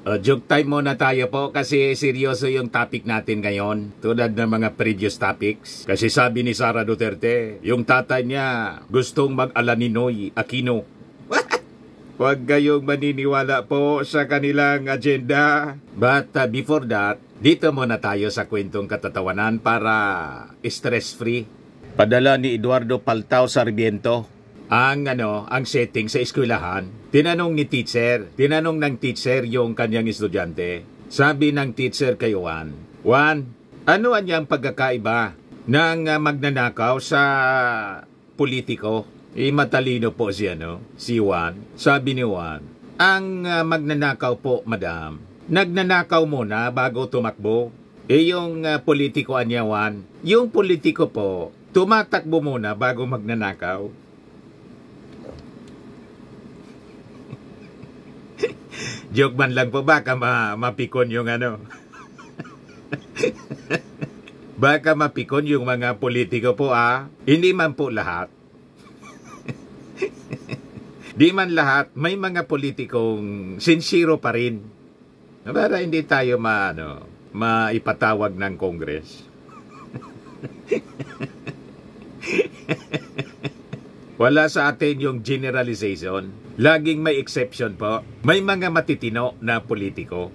Joke time muna tayo po kasi seryoso yung topic natin ngayon. Tulad ng mga previous topics. Kasi sabi ni Sara Duterte, yung tatay niya gustong mag-ala ni Noy Aquino. Huwag kayong maniniwala po sa kanilang agenda. But before that, dito muna tayo sa kwentong katatawanan para stress-free. Padala ni Eduardo Paltao Sarmiento ang setting sa eskwelahan. Tinanong ng teacher yung kanyang estudyante. Sabi ng teacher kay Juan, ano ang pagkakaiba ng magnanakaw sa politiko? Matalino po si Juan. Sabi ni Juan, ang magnanakaw po, madam, nagnanakaw muna bago tumakbo. Yung politiko niya, Juan, yung politiko po, tumatakbo muna bago magnanakaw. Joke man lang po, baka mapikon yung baka mapikon yung mga politiko po Hindi man po lahat. Di man lahat, may mga politikong sincero pa rin. Para hindi tayo maipatawag ng Congress. Wala sa atin yung generalization. Laging may exception po. May mga matitino na politiko.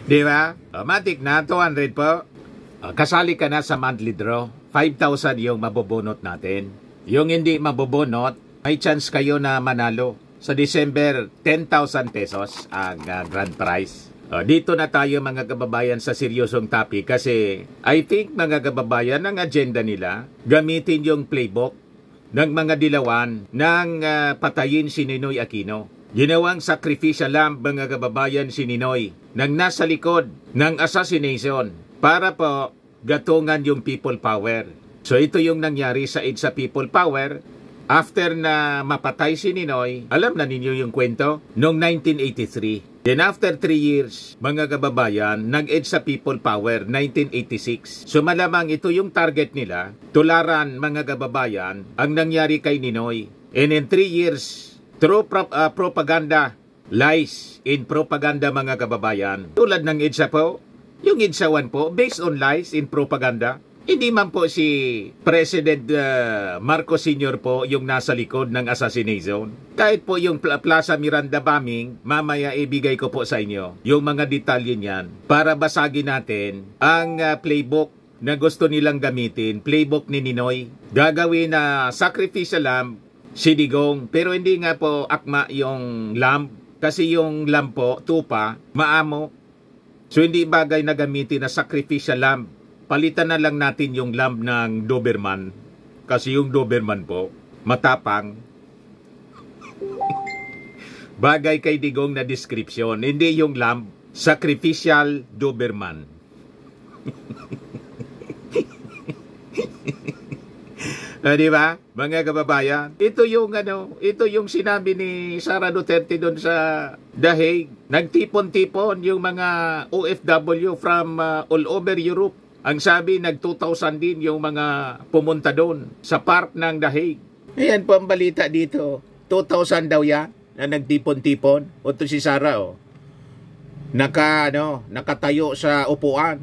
Di ba? Matik na, 200 po. Kasali ka na sa monthly draw. 5,000 yung mabobonot natin. Yung hindi mabobonot, may chance kayo na manalo. Sa December, 10,000 pesos ang grand prize. Dito na tayo mga kababayan sa seryosong topic kasi I think mga kababayan ang agenda nila gamitin yung playbook ng mga dilawan ng patayin si Ninoy Aquino. Ginawang sacrificial lamb mga kababayan si Ninoy nang nasa likod ng assassination para po gatungan yung people power. So ito yung nangyari sa EDSA People Power. After na mapatay si Ninoy, alam na ninyo yung kwento, noong 1983. Then after 3 years, mga kababayan, nag-EDSA People Power, 1986. So malamang ito yung target nila, tularan mga kababayan, ang nangyari kay Ninoy. And in 3 years, through propaganda, lies in propaganda mga kababayan. Tulad ng EDSA po, yung EDSA 1 po, based on lies in propaganda. Hindi man po si President Marcos Sr. po yung nasa likod ng assassination. Kahit po yung Plaza Miranda bombing, mamaya ibigay ko po sa inyo yung mga detalye niyan para basagin natin ang playbook na gusto nilang gamitin, playbook ni Ninoy. Gagawin na sacrificial lamb, sidigong, pero hindi nga po akma yung lamb kasi yung lamb po, tupa, maamo. So hindi bagay na gamitin na sacrificial lamb. Palitan na lang natin yung lamb ng Doberman. Kasi yung Doberman po, matapang. Bagay kay Digong na description. Hindi yung lamb, sacrificial Doberman. Di ba? Mga kababayan, ito yung sinabi ni Sara Duterte doon sa The Hague. Nagtipon-tipon yung mga OFW from all over Europe. Ang sabi, nag-2,000 din yung mga pumunta doon sa park ng The Hague. Ayan po ang balita dito. 2,000 daw yan na nagtipon-tipon. O to si Sara, nakatayo sa upuan.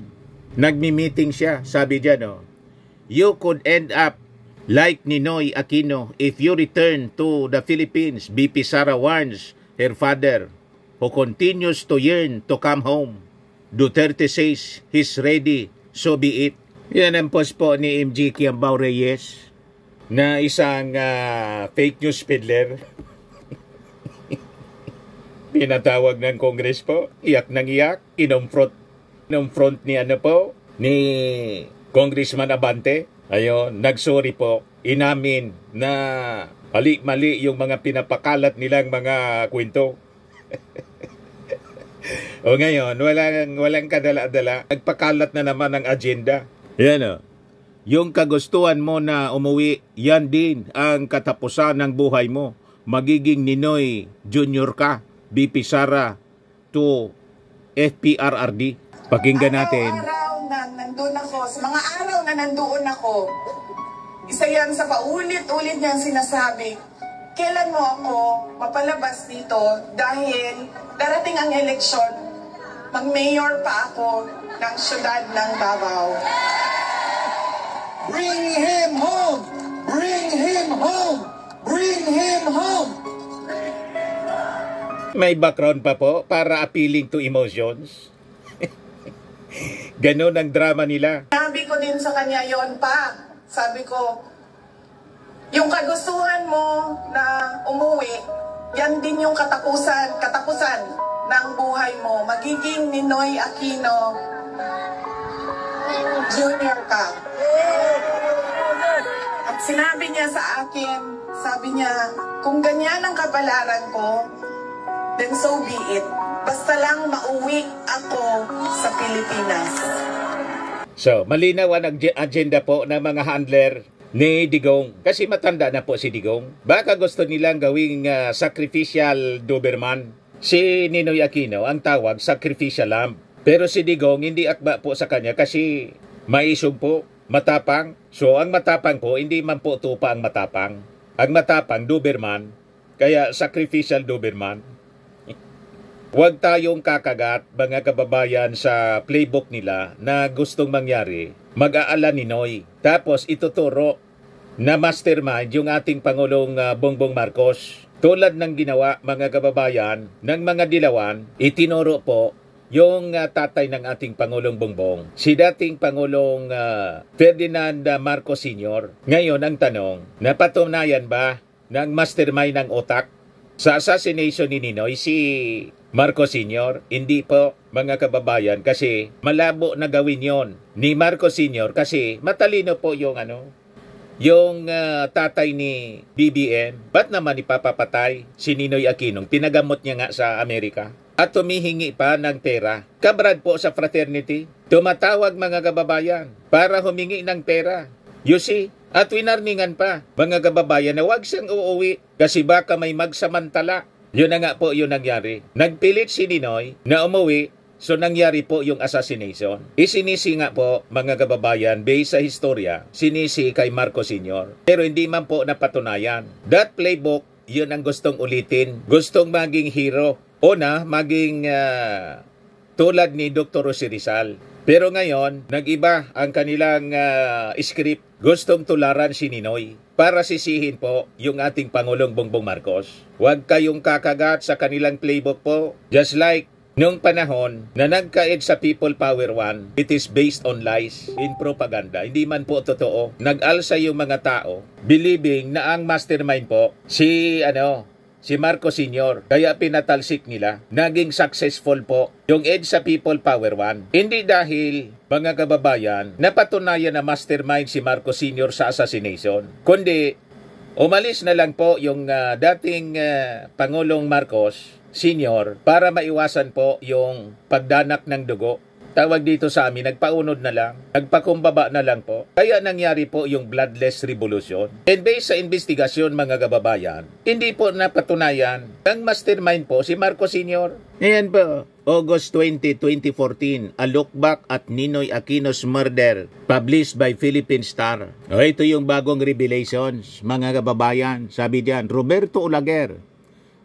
Nagmi-meeting siya. Sabi dyan, you could end up like Ninoy Aquino if you return to the Philippines. BP Sara warns her father who continues to yearn to come home. Duterte says he's ready. So be it. Yan ang post po ni MG Kiambao Reyes na isang fake news peddler. Pinatawag ng Congress po. Iyak ng iyak. Front ni ni Congressman Abante. Ayun, nagsorry po. Inamin na mali yung mga pinapakalat nilang mga kwento. O ngayon, walang kadala-dala. Nagpakalat na naman ang agenda. Yan yung kagustuhan mo na umuwi, yan din ang katapusan ng buhay mo. Magiging Ninoy Junior ka, BP Sara to FPRRD. Pakinggan natin. Sa mga araw na nandoon ako, isa yan sa paulit-ulit niyang sinasabi, kailan mo ako mapalabas dito dahil darating ang eleksyon, mag-mayor pa ako ng syudad ng Davao. Bring him home! Bring him home! Bring him home! May background pa po para appealing to emotions. Ganon ang drama nila. Sabi ko din sa kanya yon pa. Sabi ko, yung kagustuhan mo na umuwi, yan din yung katapusan ng buhay mo. Magiging Ninoy Aquino Jr. ka. At sinabi niya sa akin, sabi niya, kung ganyan ang kapalaran ko, then so be it. Basta lang mauwi ako sa Pilipinas. So, malinaw ang agenda po ng mga handler ni Digong. Kasi matanda na po si Digong. Baka gusto nilang gawing sacrificial Doberman. Si Ninoy Aquino ang tawag sacrificial lamb. Pero si Digong hindi akba po sa kanya kasi maisog po, matapang. So, ang matapang po, hindi man po tupa ang matapang. Ang matapang, Doberman. Kaya sacrificial Doberman. Huwag tayong kakagat, mga kababayan, sa playbook nila na gustong mangyari. Mag-aala ni Noy. Tapos ituturo na mastermind yung ating Pangulong Bongbong Marcos. Tulad ng ginawa, mga kababayan, ng mga dilawan, itinuro po yung tatay ng ating Pangulong Bongbong, si dating Pangulong Ferdinand Marcos Sr. Ngayon ang tanong, napatunayan ba ng mastermind ng otak sa assassination ni Ninoy si Marcos Sr.? Hindi po, mga kababayan, kasi malabo na gawin yon ni Marcos Sr. kasi matalino po yung tatay ni BBM. Ba't naman ipapapatay si Ninoy Aquino? Pinagamot niya nga sa Amerika. At tumihingi pa ng pera. Kabrad po sa fraternity. Tumatawag, mga kababayan, para humingi ng pera. You see? At winarningan pa, mga kababayan, na huwag siyang uuwi kasi baka may magsamantala. Yun na nga po yung nangyari. Nagpilit si Ninoy na umuwi, so nangyari po yung assassination. Isinisi nga po, mga kababayan, based sa historya, sinisi kay Marcos Sr. Pero hindi man po napatunayan. That playbook, yun ang gustong ulitin. Gustong maging hero. Una, maging tulad ni Dr. Jose Rizal. Pero ngayon, nag-iba ang kanilang script. Gustong tularan si Ninoy para sisihin po yung ating Pangulong Bongbong Marcos. Huwag kayong kakagat sa kanilang playbook po. Just like nung panahon na nagkaed sa People Power 1, it is based on lies in propaganda. Hindi man po totoo. Nag-alsa yung mga tao believing na ang mastermind po si Marcos Sr. Kaya pinatalsik nila. Naging successful po yung EDSA People Power 1. Hindi dahil, mga kababayan, napatunayan na mastermind si Marcos Sr. sa assassination. Kundi, umalis na lang po yung dating Pangulong Marcos Sr. para maiwasan po yung pagdanak ng dugo. Tawag dito sa amin, nagpaunod na lang, nagpakumbaba na lang po. Kaya nangyari po yung bloodless revolution. And based sa investigasyon, mga kababayan, hindi po napatunayan ang mastermind po si Marcos Sr. Ayan po, August 20, 2014, a look back at Ninoy Aquino's murder, published by Philippine Star. Ito yung bagong revelations, mga kababayan. Sabi diyan, Roberto Olaguer,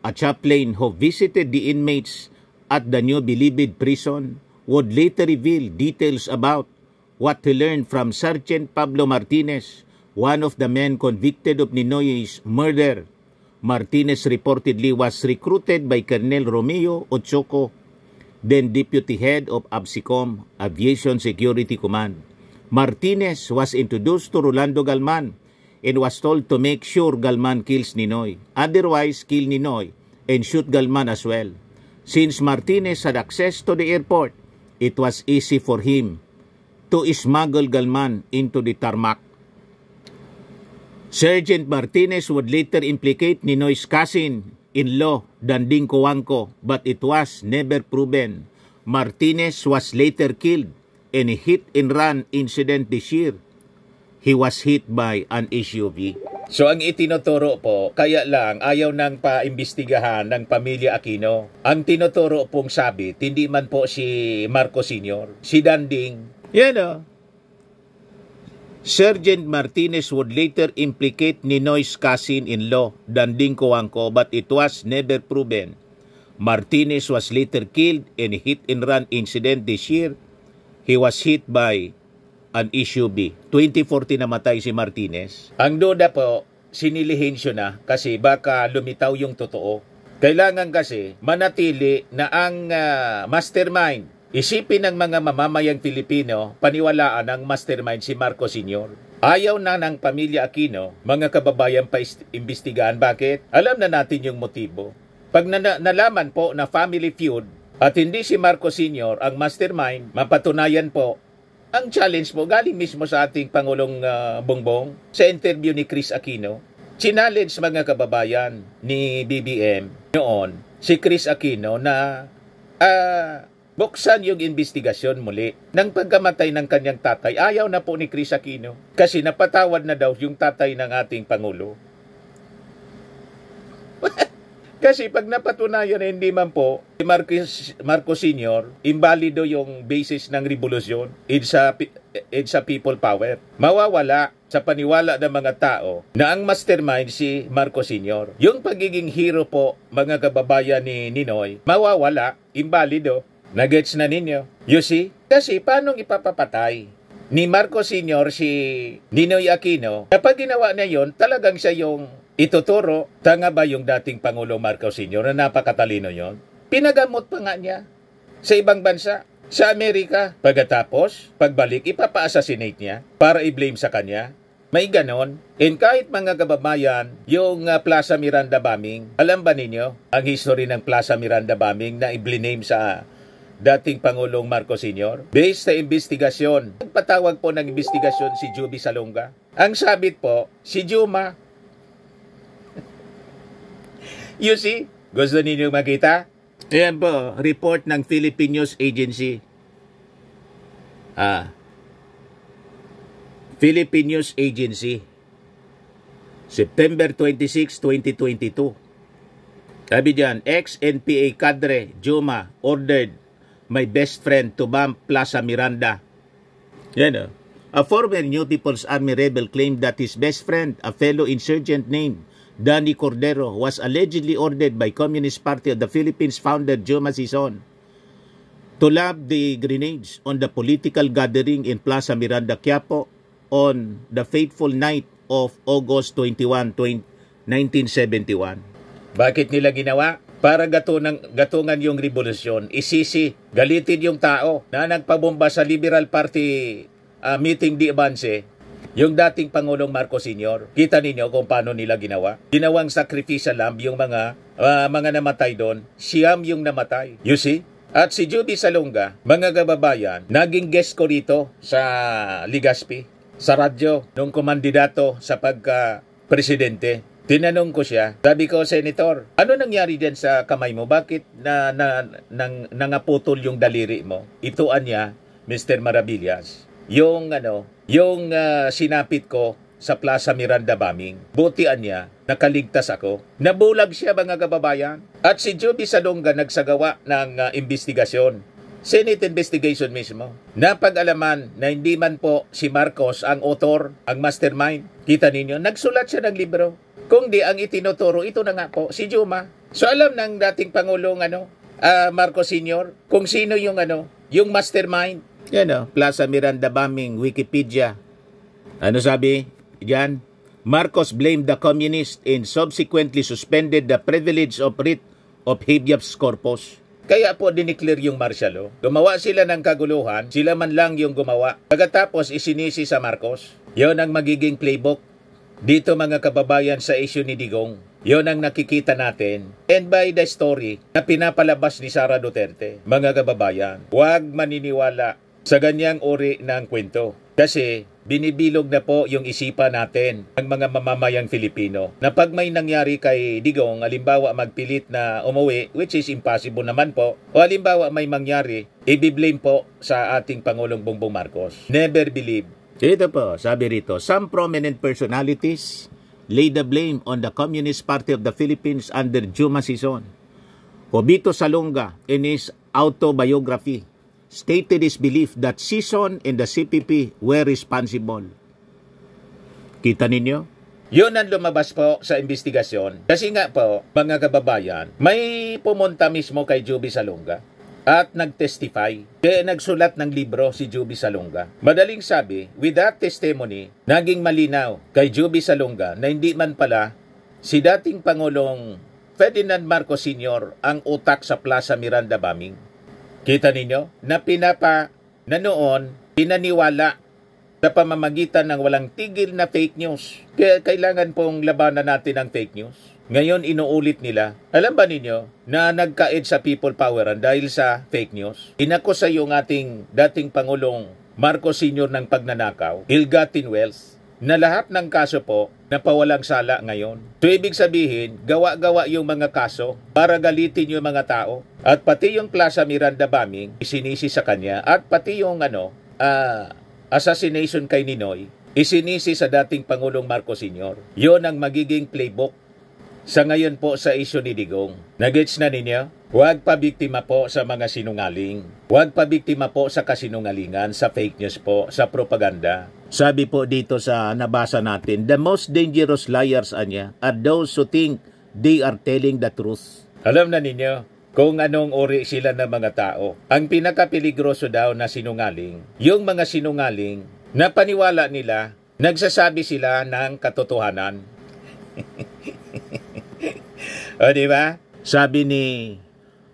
a chaplain who visited the inmates at the new Bilibid prison, would later reveal details about what he learned from Sergeant Pablo Martinez, one of the men convicted of Ninoy's murder. Martinez reportedly was recruited by Colonel Romeo Ochoco, then Deputy Head of ABSICOM, Aviation Security Command. Martinez was introduced to Rolando Galman and was told to make sure Galman kills Ninoy. Otherwise, kill Ninoy and shoot Galman as well. Since Martinez had access to the airport, it was easy for him to smuggle Galman into the tarmac. Sergeant Martinez would later implicate Ninoy's cousin-in-law, Danding Coangco, but it was never proven. Martinez was later killed in a hit-and-run incident this year. He was hit by an SUV. So ang itinuturo po, kaya lang ayaw nang paimbestigahan ng pamilya Aquino. Ang tinuturo pong sabit, hindi man po si Marcos Sr., si Danding. Yan o. Sergeant Martinez would later implicate Ninoy's cousin-in-law, Danding Coangco, but it was never proven. Martinez was later killed in a hit-and-run incident this year. He was hit by an SUV. 2014 namatay si Martinez. Ang duda po, sinilihin siya na kasi baka lumitaw yung totoo. Kailangan kasi manatili na ang mastermind, isipin ng mga mamamayang Pilipino, paniwalaan ang mastermind si Marcos Sr. Ayaw na ng pamilya Aquino, mga kababayan pa imbestigahan. Bakit? Alam na natin yung motibo. Pag nalaman po na family feud at hindi si Marcos Sr. ang mastermind, mapatunayan po, ang challenge po galing mismo sa ating Pangulong Bongbong sa interview ni Chris Aquino. Challenge mga kababayan ni BBM noon, si Chris Aquino na buksan yung investigasyon muli. Nang pagkamatay ng kanyang tatay, ayaw na po ni Chris Aquino kasi napatawad na daw yung tatay ng ating Pangulo. Kasi pag napatunayan na hindi man po si Marcos Sr., imbalido yung basis ng revolusyon, it's a people power. Mawawala sa paniwala ng mga tao na ang mastermind si Marcos Sr. Yung pagiging hero po, mga kababayan ni Ninoy, mawawala, imbalido. Nagets na ninyo? You see? Kasi paano ipapapatay ni Marcos Sr. si Ninoy Aquino? Kapag ginawa na yon, talagang siya yung ituturo. Tanga ba yung dating Pangulo Marcos Sr. na napakatalino yon? Pinagamot pa nga niya sa ibang bansa, sa Amerika. Pagkatapos, pagbalik, ipapa-assassinate niya para i-blame sa kanya. May ganon. And kahit mga kababayan, yung Plaza Miranda bombing, alam ba ninyo ang history ng Plaza Miranda bombing na i-blame sa dating Pangulong Marcos Sr.? Based sa investigasyon, nagpatawag po ng investigasyon si Juby Salonga. Ang sabit po, si Juma. You see? Gusto ninyo makita? Ayan po, report ng Philippine News Agency. Philippine News Agency. September 26, 2022. Sabi dyan, ex-NPA cadre Juma ordered my best friend to bomb Plaza Miranda. Yan o. A former New People's Army rebel claimed that his best friend, a fellow insurgent named Danny Cordero, was allegedly ordered by Communist Party of the Philippines founder Juma Sison to lob the grenades on the political gathering in Plaza Miranda, Quiapo on the fateful night of August 21, 1971. Bakit nila ginawa? Para gatungan yung revolusyon. Isisi, galitin yung tao na nagpabomba sa Liberal Party meeting di Avance, yung dating Pangulong Marcos Sr. Kita ninyo kung paano nila ginawa. Ginawang sacrificial lamb yung mga namatay doon. Siyam yung namatay. You see? At si Juby Salonga, mga kababayan, naging guest ko rito sa Legazpi, sa radyo, nung kumandidato sa pagka-presidente. Tinanong ko siya, sabi ko, Senator, ano nangyari dyan sa kamay mo? Bakit nangaputol yung daliri mo? Ituan niya, Mr. Maravillas, yung sinapit ko sa Plaza Miranda bombing. Butian niya, nakaligtas ako. Nabulag siya, mga kababayan. At si Juby Salonga nagsagawa ng investigasyon. Senate investigation mismo. Napag-alaman na hindi man po si Marcos ang author, ang mastermind. Kita ninyo, nagsulat siya ng libro. Kung di ang itinuturo, ito na nga po, si Juma. So alam ng dating Pangulong Marcos Sr. kung sino yung mastermind. Yan o, Plaza Miranda bombing, Wikipedia. Ano sabi? Diyan, Marcos blamed the communists and subsequently suspended the privilege of writ of habeas corpus. Kaya po dineclare yung martial law. Gumawa sila ng kaguluhan, sila man lang yung gumawa. Pagkatapos isinisi sa Marcos. Yon ang magiging playbook dito, mga kababayan, sa issue ni Digong. Yon ang nakikita natin. And by the story na pinapalabas ni Sara Duterte, mga kababayan, huwag maniniwala sa ganyang uri ng kwento. Kasi binibilog na po yung isipan natin, ang mga mamamayang Filipino, na pag may nangyari kay Digong, halimbawa magpilit na umuwi, which is impossible naman po, o halimbawa may mangyari, i-blame po sa ating Pangulong Bongbong Marcos. Never believe. Ito po, sabi rito, some prominent personalities lay the blame on the Communist Party of the Philippines under Juma Sison. Jobito Salonga, in his autobiography, stated his belief that Sison and the CPP were responsible. Kita ninyo? Yun ang lumabas po sa investigasyon. Kasi nga po, mga kababayan, may pumunta mismo kay Joby Salonga at nag-testify. Kaya nagsulat ng libro si Joby Salonga. Madaling sabi, with that testimony, naging malinaw kay Joby Salonga na hindi man pala si dating Pangulong Ferdinand Marcos Sr. ang utak sa Plaza Miranda bombing. Kita ninyo? Na noon, pinaniwala sa pamamagitan ng walang tigil na fake news. Kaya kailangan pong labanan natin ang fake news. Ngayon, inuulit nila. Alam ba ninyo na nagkaid sa people poweran dahil sa fake news? Inakusa yung ating dating Pangulong Marcos Sr. ng pagnanakaw, ill-gotten wealth, na lahat ng kaso po napawalang sala ngayon. So, ibig sabihin, gawa-gawa yung mga kaso para galitin yung mga tao. At pati yung Plaza Miranda bombing, isinisi sa kanya. At pati yung assassination kay Ninoy, isinisi sa dating Pangulong Marcos Sr. Yon ang magiging playbook sa ngayon po sa isyu ni Digong. Nagets na ninyo? Huwag pa biktima po sa mga sinungaling. Huwag pa biktima po sa kasinungalingan, sa fake news po, sa propaganda. Sabi po dito sa nabasa natin, the most dangerous liars anya are those who think they are telling the truth. Alam na ninyo kung anong uri sila ng mga tao. Ang pinakapeligroso daw na sinungaling, yung mga sinungaling na paniwala nila, nagsasabi sila ng katotohanan. O diba? Sabi ni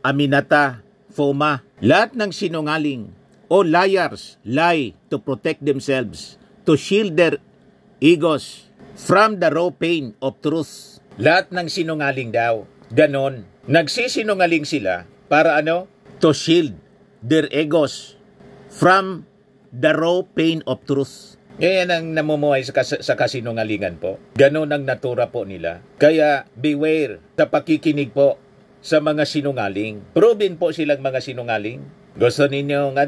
Aminata Foma, lahat ng sinungaling o liars lie to protect themselves, to shield their egos from the raw pain of truth. Lahat ng sinungaling daw, ganon. Nagsisinungaling sila para ano? To shield their egos from the raw pain of truth. Yan ang namumuhay sa kasinungalingan po. Ganon ang natura po nila. Kaya beware sa pakikinig po sa mga sinungaling. Proven po silang mga sinungaling. Gusto ninyong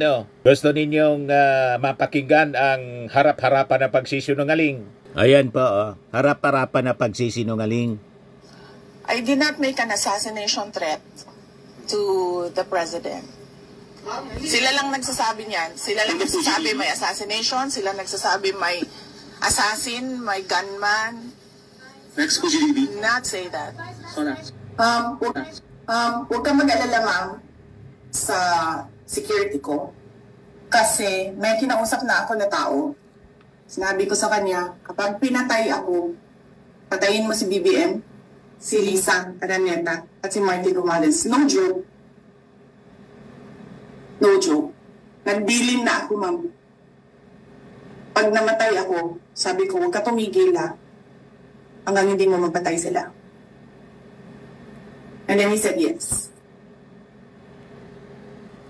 mapakinggan ang harap-harapan na pagsisinungaling? Ayan po, harap-harapan na pagsisinungaling. I did not make an assassination threat to the president. Sila lang nagsasabi niyan. Sila lang nagsasabi may assassination. Sila nagsasabi may assassin, may gunman. Next po, GDB. Not say that. Huwag kang mag-alala, ma'am, sa security ko. Kasi may kinausap na ako na tao. Sinabi ko sa kanya, kapag pinatay ako, patayin mo si BBM, si Lisa Araneta, at si Martin Romales. No joke. No joke. Nagbilin na ako, ma'am. Pag namatay ako, sabi ko, huwag ka tumigil ha. Hanggang hindi mo mapatay sila. And then he said yes.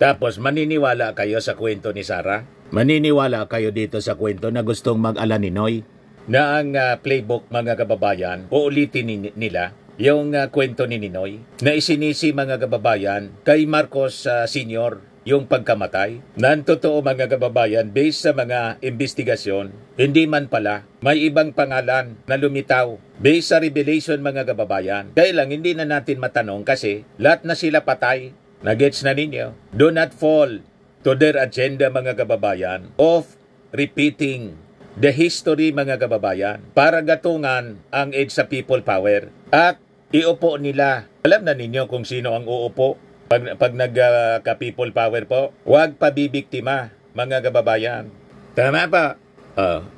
Tapos, maniniwala kayo sa kwento ni Sarah? Maniniwala kayo dito sa kwento na gustong mag-ala ni Noy? Na ang playbook, mga kababayan, uulitin nila yung kwento ni Ninoy na isinisi, mga kababayan, kay Marcos Sr. yung pagkamatay. Nan totoo, mga kababayan, based sa mga investigasyon, hindi man pala may ibang pangalan na lumitaw based sa revelation, mga kababayan. Kaya lang hindi na natin matanong kasi lahat na sila patay. Nagets na ninyo? Do not fall to their agenda, mga kababayan, of repeating the history, mga kababayan, para gatungan ang edge sa people power at iupo nila. Alam na ninyo kung sino ang uupo pag nagka-people power po. Huwag pabibiktima, mga kababayan. Tama pa.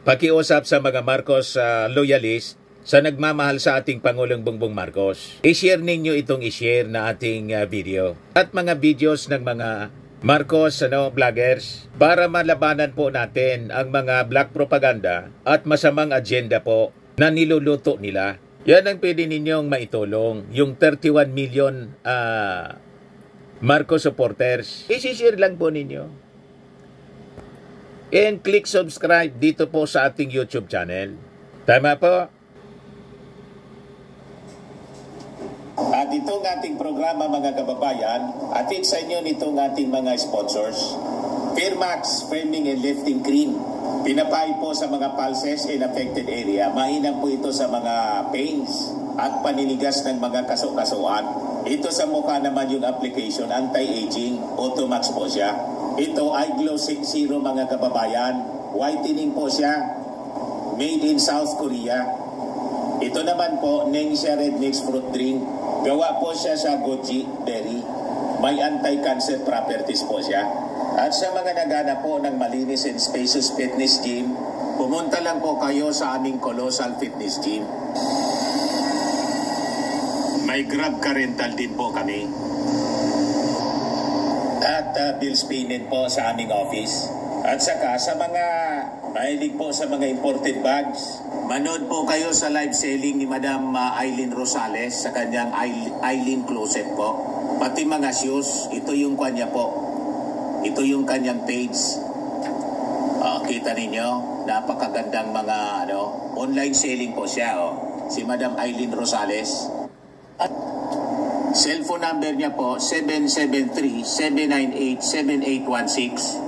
Pakiusap sa mga Marcos loyalist sa nagmamahal sa ating Pangulong Bongbong Marcos. I-share ninyo itong i-share na ating video at mga videos ng mga Marcos vloggers para malabanan po natin ang mga black propaganda at masamang agenda po na niluluto nila. Yan ang pwede ninyong maitulong. Yung 31 million Marcos supporters. I-share lang po ninyo. And click subscribe dito po sa ating YouTube channel. Tama po? At itong ating programa, mga kababayan, atid sa inyo nitong ating mga sponsors. Fairmax, Firming and Lifting Cream. Pinapay po sa mga pulses in affected area. Mahinang po ito sa mga pains at paninigas ng mga kaso-kasuan. Ito sa mukha naman yung application, anti-aging, Automax po siya. Ito ay Glow 60, mga kababayan. Whitening po siya. made in South Korea. Ito naman po, Ningxia Red Mix Fruit Drink. Gawa po siya sa goji berry. May anti-cancer properties po siya. At sa mga nagana po ng malinis and spacious fitness gym, pumunta lang po kayo sa aming Colossal Fitness Gym. May Grab car rental din po kami. At bills payment po sa aming office. At saka sa mga mahilig po sa mga imported bags, manood po kayo sa live selling ni Madam Aileen Rosales sa kanyang Aileen Closet po. Pati mga shoes, ito yung kanya po. Ito yung kanyang page. Kita ninyo, napakagandang mga online selling po siya. Si Madam Aileen Rosales. At cellphone number niya po, 773-798-7816.